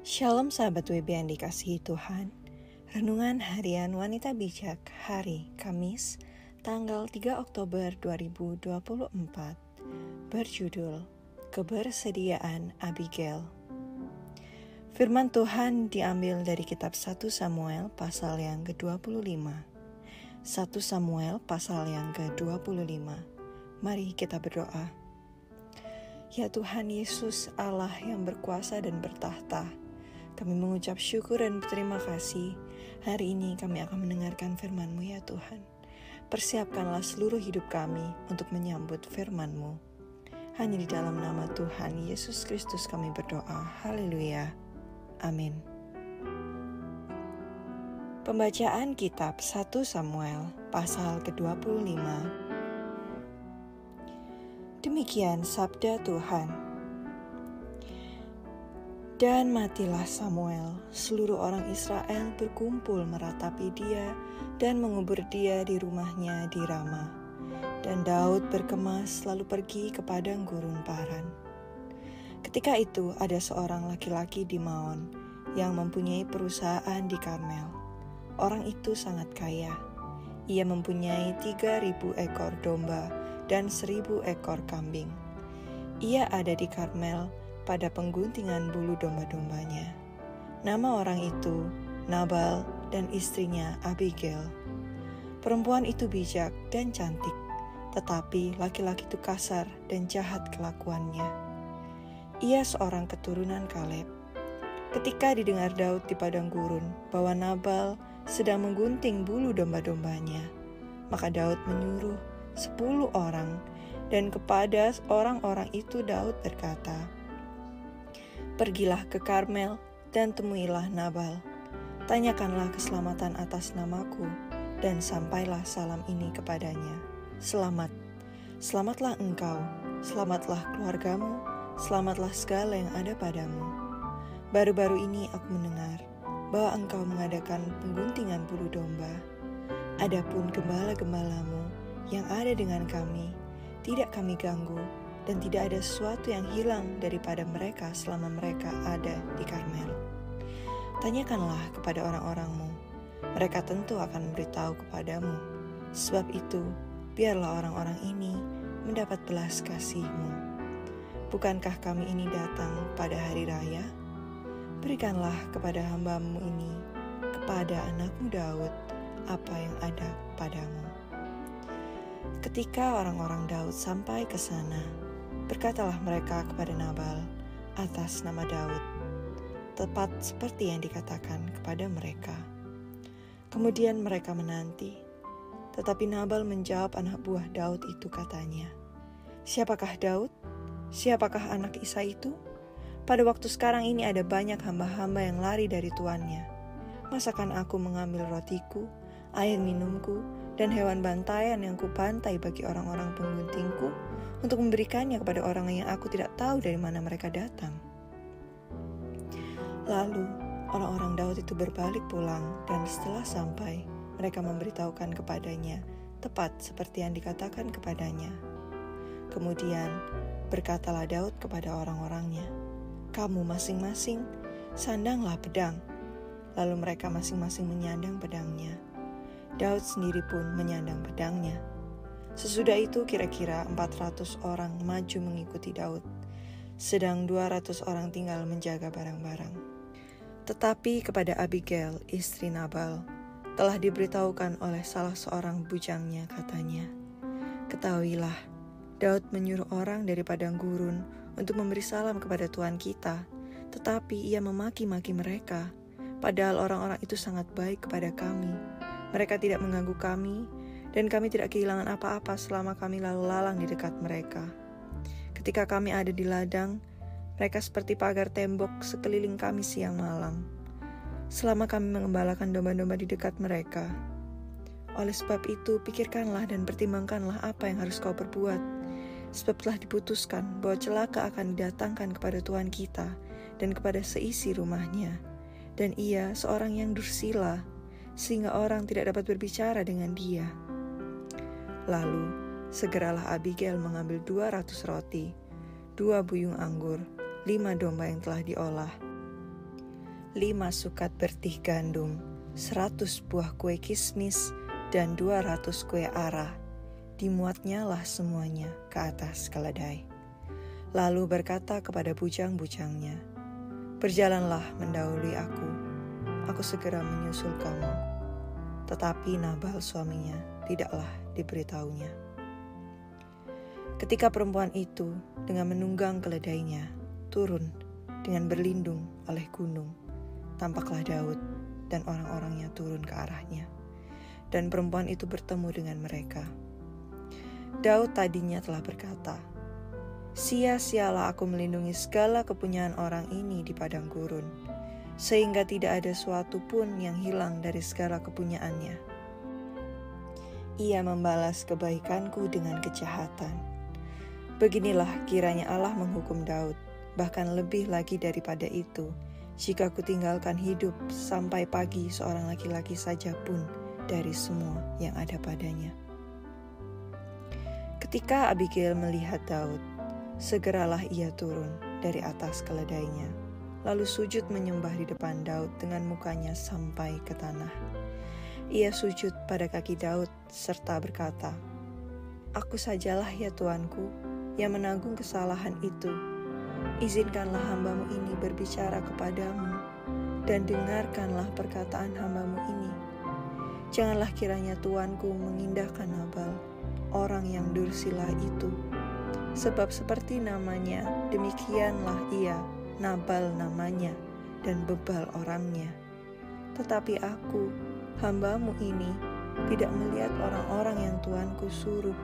Shalom sahabat WB yang dikasihi Tuhan. Renungan harian wanita bijak hari Kamis tanggal 3 Oktober 2024 berjudul Kebersediaan Abigail. Firman Tuhan diambil dari kitab 1 Samuel pasal yang ke-25. 1 Samuel pasal yang ke-25. Mari kita berdoa. Ya Tuhan Yesus, Allah yang berkuasa dan bertahta, kami mengucap syukur dan berterima kasih. Hari ini kami akan mendengarkan firman-Mu ya Tuhan. Persiapkanlah seluruh hidup kami untuk menyambut firman-Mu. Hanya di dalam nama Tuhan Yesus Kristus kami berdoa. Haleluya. Amin. Pembacaan kitab 1 Samuel pasal ke-25. Demikian sabda Tuhan. Dan matilah Samuel, seluruh orang Israel berkumpul meratapi dia dan mengubur dia di rumahnya di Rama. Dan Daud berkemas lalu pergi ke padang gurun Paran. Ketika itu ada seorang laki-laki di Maon yang mempunyai perusahaan di Karmel. Orang itu sangat kaya. Ia mempunyai 3.000 ekor domba dan 1.000 ekor kambing. Ia ada di Karmel pada pengguntingan bulu domba-dombanya. Nama orang itu Nabal dan istrinya Abigail. Perempuan itu bijak dan cantik, tetapi laki-laki itu kasar dan jahat kelakuannya. Ia seorang keturunan Kaleb. Ketika didengar Daud di padang gurun bahwa Nabal sedang menggunting bulu domba-dombanya, maka Daud menyuruh 10 orang, dan kepada orang-orang itu Daud berkata, "Pergilah ke Karmel dan temuilah Nabal. Tanyakanlah keselamatan atas namaku, dan sampailah salam ini kepadanya. Selamat, selamatlah engkau, selamatlah keluargamu, selamatlah segala yang ada padamu. Baru-baru ini aku mendengar bahwa engkau mengadakan pengguntingan bulu domba. Adapun gembala-gembalamu yang ada dengan kami, tidak kami ganggu, dan tidak ada sesuatu yang hilang daripada mereka selama mereka ada di Karmel. Tanyakanlah kepada orang-orangmu, mereka tentu akan memberitahu kepadamu. Sebab itu, biarlah orang-orang ini mendapat belas kasih-Mu. Bukankah kami ini datang pada hari raya? Berikanlah kepada hamba-Mu ini, kepada anak-Mu Daud, apa yang ada padamu." Ketika orang-orang Daud sampai ke sana, berkatalah mereka kepada Nabal atas nama Daud, tepat seperti yang dikatakan kepada mereka. Kemudian mereka menanti, tetapi Nabal menjawab anak buah Daud itu, katanya, "Siapakah Daud? Siapakah anak Isai itu? Pada waktu sekarang ini ada banyak hamba-hamba yang lari dari tuannya. Masakan aku mengambil rotiku, air minumku, dan hewan bantaian yang kupantai bagi orang-orang pengguntingku untuk memberikannya kepada orang yang aku tidak tahu dari mana mereka datang?" Lalu orang-orang Daud itu berbalik pulang, dan setelah sampai, mereka memberitahukan kepadanya tepat seperti yang dikatakan kepadanya. Kemudian berkatalah Daud kepada orang-orangnya, "Kamu masing-masing sandanglah pedang." Lalu mereka masing-masing menyandang pedangnya. Daud sendiri pun menyandang pedangnya. Sesudah itu kira-kira 400 orang maju mengikuti Daud, sedang 200 orang tinggal menjaga barang-barang. Tetapi kepada Abigail, istri Nabal, telah diberitahukan oleh salah seorang bujangnya, katanya, "Ketahuilah, Daud menyuruh orang dari padang gurun untuk memberi salam kepada Tuhan kita, tetapi ia memaki-maki mereka, padahal orang-orang itu sangat baik kepada kami. Mereka tidak mengganggu kami, dan kami tidak kehilangan apa-apa selama kami lalu lalang di dekat mereka. Ketika kami ada di ladang, mereka seperti pagar tembok sekeliling kami siang malam, selama kami mengembalakan domba-domba di dekat mereka. Oleh sebab itu, pikirkanlah dan pertimbangkanlah apa yang harus kau perbuat, sebab telah diputuskan bahwa celaka akan didatangkan kepada Tuhan kita dan kepada seisi rumahnya, dan ia seorang yang dursila, sehingga orang tidak dapat berbicara dengan dia." Lalu segeralah Abigail mengambil 200 roti, 2 buyung anggur, 5 domba yang telah diolah, 5 sukat bertih gandum, 100 buah kue kismis, dan 200 kue ara. Dimuatnyalah semuanya ke atas keledai. Lalu berkata kepada bujang-bujangnya, "Berjalanlah mendahului aku segera menyusul kamu." Tetapi Nabal suaminya tidaklah diberitahunya. Ketika perempuan itu dengan menunggang keledainya turun dengan berlindung oleh gunung, tampaklah Daud dan orang-orangnya turun ke arahnya. Dan perempuan itu bertemu dengan mereka. Daud tadinya telah berkata, "Sia-sialah aku melindungi segala kepunyaan orang ini di padang gurun, sehingga tidak ada suatu pun yang hilang dari segala kepunyaannya. Ia membalas kebaikanku dengan kejahatan. Beginilah kiranya Allah menghukum Daud, bahkan lebih lagi daripada itu, jika kutinggalkan hidup sampai pagi seorang laki-laki saja pun dari semua yang ada padanya." Ketika Abigail melihat Daud, segeralah ia turun dari atas keledainya, lalu sujud menyembah di depan Daud dengan mukanya sampai ke tanah. Ia sujud pada kaki Daud serta berkata, "Aku sajalah ya Tuanku yang menanggung kesalahan itu. Izinkanlah hambamu ini berbicara kepadamu, dan dengarkanlah perkataan hambamu ini. Janganlah kiranya Tuanku mengindahkan Nabal, orang yang dursila itu. Sebab seperti namanya, demikianlah ia, Nabal namanya, dan bebal orangnya. Tetapi aku, hambamu ini, tidak melihat orang-orang yang Tuanku suruh.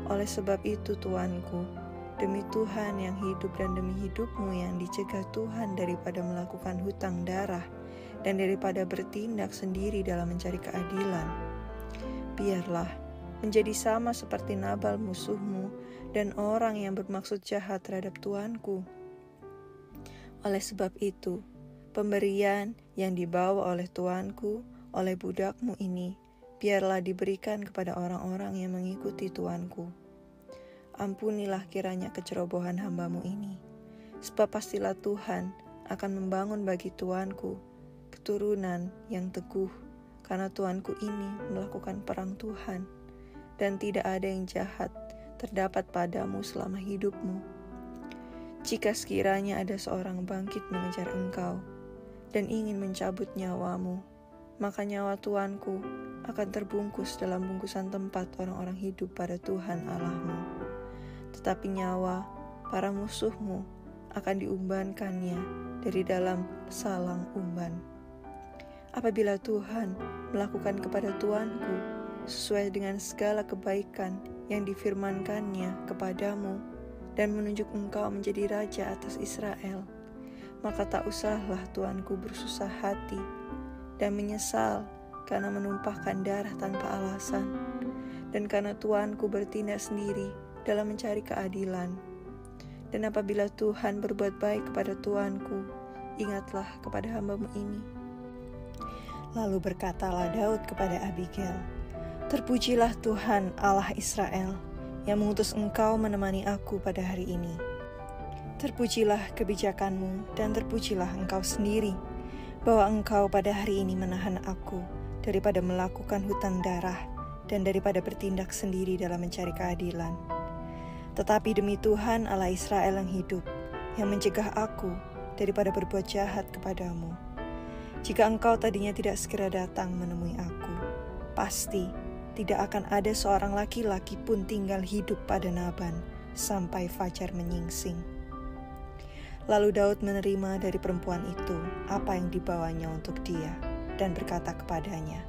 Oleh sebab itu Tuanku, demi Tuhan yang hidup dan demi hidupmu yang dicegah Tuhan daripada melakukan hutang darah dan daripada bertindak sendiri dalam mencari keadilan, biarlah menjadi sama seperti Nabal musuhmu dan orang yang bermaksud jahat terhadap Tuanku. Oleh sebab itu, pemberian yang dibawa oleh Tuanku, oleh budakmu ini, biarlah diberikan kepada orang-orang yang mengikuti Tuanku. Ampunilah kiranya kecerobohan hambamu ini, sebab pastilah Tuhan akan membangun bagi Tuanku keturunan yang teguh, karena Tuanku ini melakukan perang Tuhan, dan tidak ada yang jahat terdapat padamu selama hidupmu. Jika sekiranya ada seorang bangkit mengejar engkau dan ingin mencabut nyawamu, maka nyawa Tuanku akan terbungkus dalam bungkusan tempat orang-orang hidup pada Tuhan Allahmu. Tetapi nyawa para musuhmu akan diumbankannya dari dalam salang umban. Apabila Tuhan melakukan kepada Tuanku sesuai dengan segala kebaikan yang difirmankannya kepadamu dan menunjuk engkau menjadi raja atas Israel, maka tak usahlah Tuanku bersusah hati dan menyesal karena menumpahkan darah tanpa alasan, dan karena Tuanku bertindak sendiri dalam mencari keadilan. Dan apabila Tuhan berbuat baik kepada Tuanku, ingatlah kepada hambamu ini." Lalu berkatalah Daud kepada Abigail, "Terpujilah Tuhan Allah Israel yang mengutus engkau menemani aku pada hari ini. Terpujilah kebijakanmu dan terpujilah engkau sendiri, bahwa engkau pada hari ini menahan aku daripada melakukan hutang darah dan daripada bertindak sendiri dalam mencari keadilan. Tetapi demi Tuhan Allah Israel yang hidup, yang mencegah aku daripada berbuat jahat kepadamu, jika engkau tadinya tidak segera datang menemui aku, pasti tidak akan ada seorang laki-laki pun tinggal hidup pada Naban sampai fajar menyingsing." Lalu Daud menerima dari perempuan itu apa yang dibawanya untuk dia dan berkata kepadanya,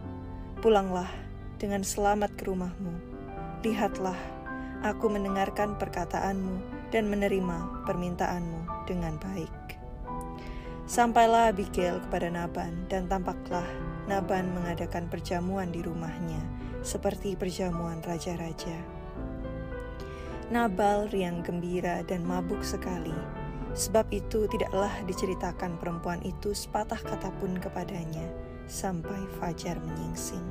"Pulanglah dengan selamat ke rumahmu. Lihatlah, aku mendengarkan perkataanmu dan menerima permintaanmu dengan baik." Sampailah Abigail kepada Naban, dan tampaklah Naban mengadakan perjamuan di rumahnya seperti perjamuan raja-raja. Nabal riang gembira dan mabuk sekali. Sebab itu tidaklah diceritakan perempuan itu sepatah kata pun kepadanya sampai fajar menyingsing.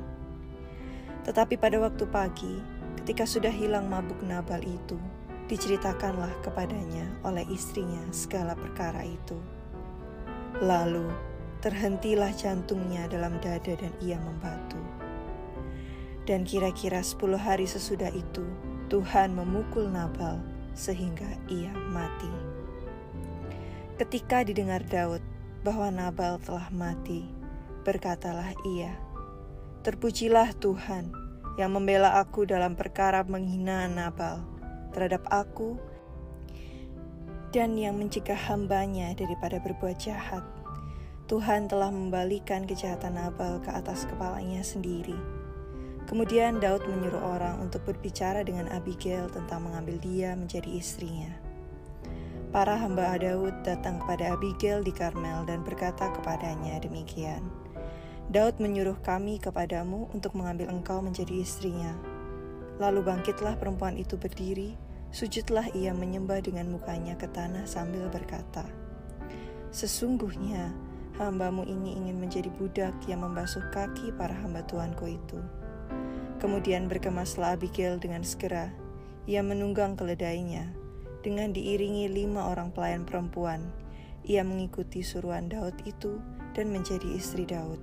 Tetapi pada waktu pagi, ketika sudah hilang mabuk Nabal itu, diceritakanlah kepadanya oleh istrinya segala perkara itu. Lalu terhentilah jantungnya dalam dada dan ia membatu. Dan kira-kira 10 hari sesudah itu, Tuhan memukul Nabal sehingga ia mati. Ketika didengar Daud bahwa Nabal telah mati, berkatalah ia, "Terpujilah Tuhan yang membela aku dalam perkara menghina Nabal terhadap aku dan yang mencegah hambanya daripada berbuat jahat. Tuhan telah membalikan kejahatan Nabal ke atas kepalanya sendiri." Kemudian Daud menyuruh orang untuk berbicara dengan Abigail tentang mengambil dia menjadi istrinya. Para hamba Daud datang kepada Abigail di Karmel dan berkata kepadanya demikian, "Daud menyuruh kami kepadamu untuk mengambil engkau menjadi istrinya." Lalu bangkitlah perempuan itu berdiri, sujudlah ia menyembah dengan mukanya ke tanah sambil berkata, "Sesungguhnya hambamu ini ingin menjadi budak yang membasuh kaki para hamba Tuanku itu." Kemudian berkemaslah Abigail dengan segera, ia menunggang keledainya, dengan diiringi 5 orang pelayan perempuan, ia mengikuti suruhan Daud itu dan menjadi istri Daud.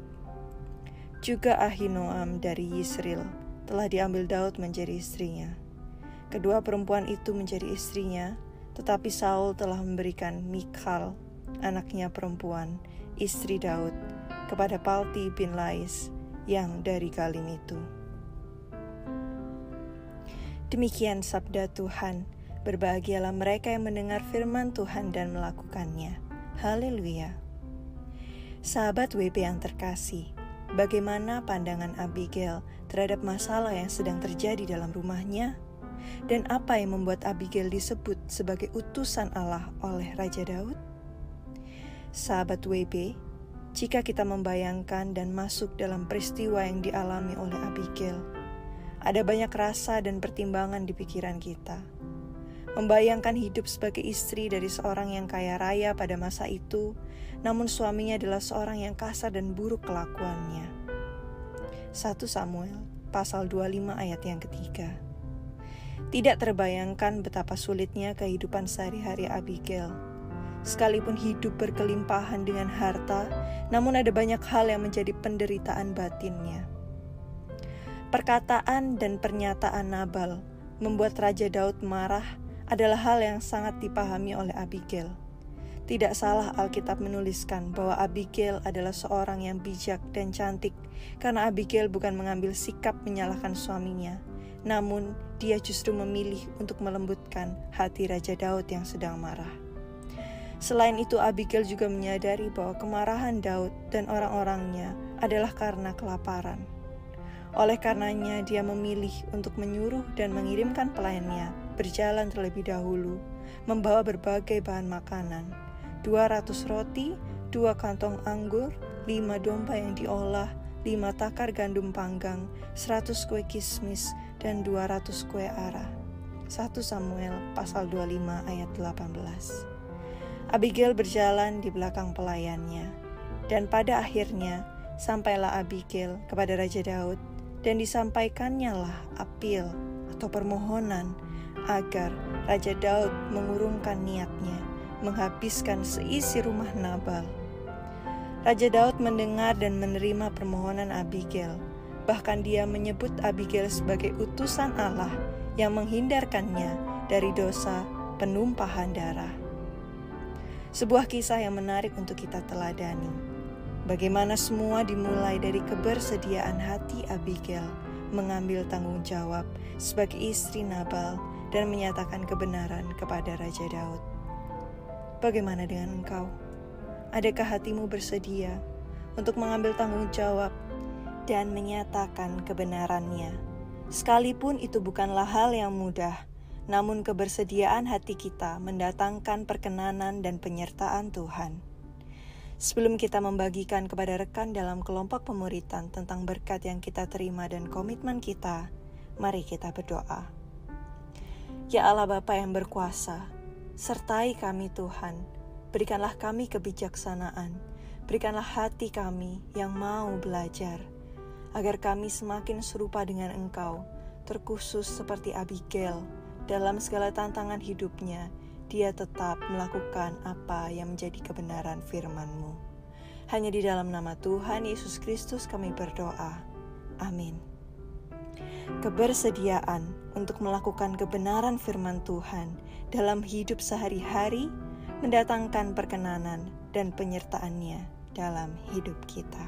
Juga Ahinoam dari Yisril telah diambil Daud menjadi istrinya. Kedua perempuan itu menjadi istrinya, tetapi Saul telah memberikan Mikhal, anaknya perempuan, istri Daud, kepada Palti bin Lais yang dari Galim itu. Demikian sabda Tuhan. Berbahagialah mereka yang mendengar firman Tuhan dan melakukannya. Haleluya. Sahabat WP yang terkasih, bagaimana pandangan Abigail terhadap masalah yang sedang terjadi dalam rumahnya? Dan apa yang membuat Abigail disebut sebagai utusan Allah oleh Raja Daud? Sahabat WP, jika kita membayangkan dan masuk dalam peristiwa yang dialami oleh Abigail, ada banyak rasa dan pertimbangan di pikiran kita. Membayangkan hidup sebagai istri dari seorang yang kaya raya pada masa itu, namun suaminya adalah seorang yang kasar dan buruk kelakuannya. 1 Samuel pasal 25 ayat yang ketiga. Tidak terbayangkan betapa sulitnya kehidupan sehari-hari Abigail. Sekalipun hidup berkelimpahan dengan harta, namun ada banyak hal yang menjadi penderitaan batinnya. Perkataan dan pernyataan Nabal membuat Raja Daud marah adalah hal yang sangat dipahami oleh Abigail. Tidak salah Alkitab menuliskan bahwa Abigail adalah seorang yang bijak dan cantik, karena Abigail bukan mengambil sikap menyalahkan suaminya, namun dia justru memilih untuk melembutkan hati Raja Daud yang sedang marah. Selain itu, Abigail juga menyadari bahwa kemarahan Daud dan orang-orangnya adalah karena kelaparan. Oleh karenanya, dia memilih untuk menyuruh dan mengirimkan pelayannya berjalan terlebih dahulu, membawa berbagai bahan makanan, 200 roti, 2 kantong anggur, 5 domba yang diolah, 5 takar gandum panggang, 100 kue kismis, dan 200 kue ara. 1 Samuel pasal 25 ayat 18. Abigail berjalan di belakang pelayannya, dan pada akhirnya sampailah Abigail kepada Raja Daud, dan disampaikannya lah apil atau permohonan agar Raja Daud mengurungkan niatnya menghabiskan seisi rumah Nabal. Raja Daud mendengar dan menerima permohonan Abigail. Bahkan dia menyebut Abigail sebagai utusan Allah yang menghindarkannya dari dosa penumpahan darah. Sebuah kisah yang menarik untuk kita teladani. Bagaimana semua dimulai dari kebersediaan hati Abigail mengambil tanggung jawab sebagai istri Nabal dan menyatakan kebenaran kepada Raja Daud. Bagaimana dengan engkau? Adakah hatimu bersedia untuk mengambil tanggung jawab dan menyatakan kebenarannya? Sekalipun itu bukanlah hal yang mudah, namun kebersediaan hati kita mendatangkan perkenanan dan penyertaan Tuhan. Sebelum kita membagikan kepada rekan dalam kelompok pemuritan tentang berkat yang kita terima dan komitmen kita, mari kita berdoa. Ya Allah Bapa yang berkuasa, sertai kami Tuhan, berikanlah kami kebijaksanaan, berikanlah hati kami yang mau belajar, agar kami semakin serupa dengan Engkau, terkhusus seperti Abigail dalam segala tantangan hidupnya. dia tetap melakukan apa yang menjadi kebenaran firman-Mu. Hanya di dalam nama Tuhan Yesus Kristus kami berdoa. Amin. Kebersediaan untuk melakukan kebenaran firman Tuhan dalam hidup sehari-hari mendatangkan perkenanan dan penyertaan-Nya dalam hidup kita.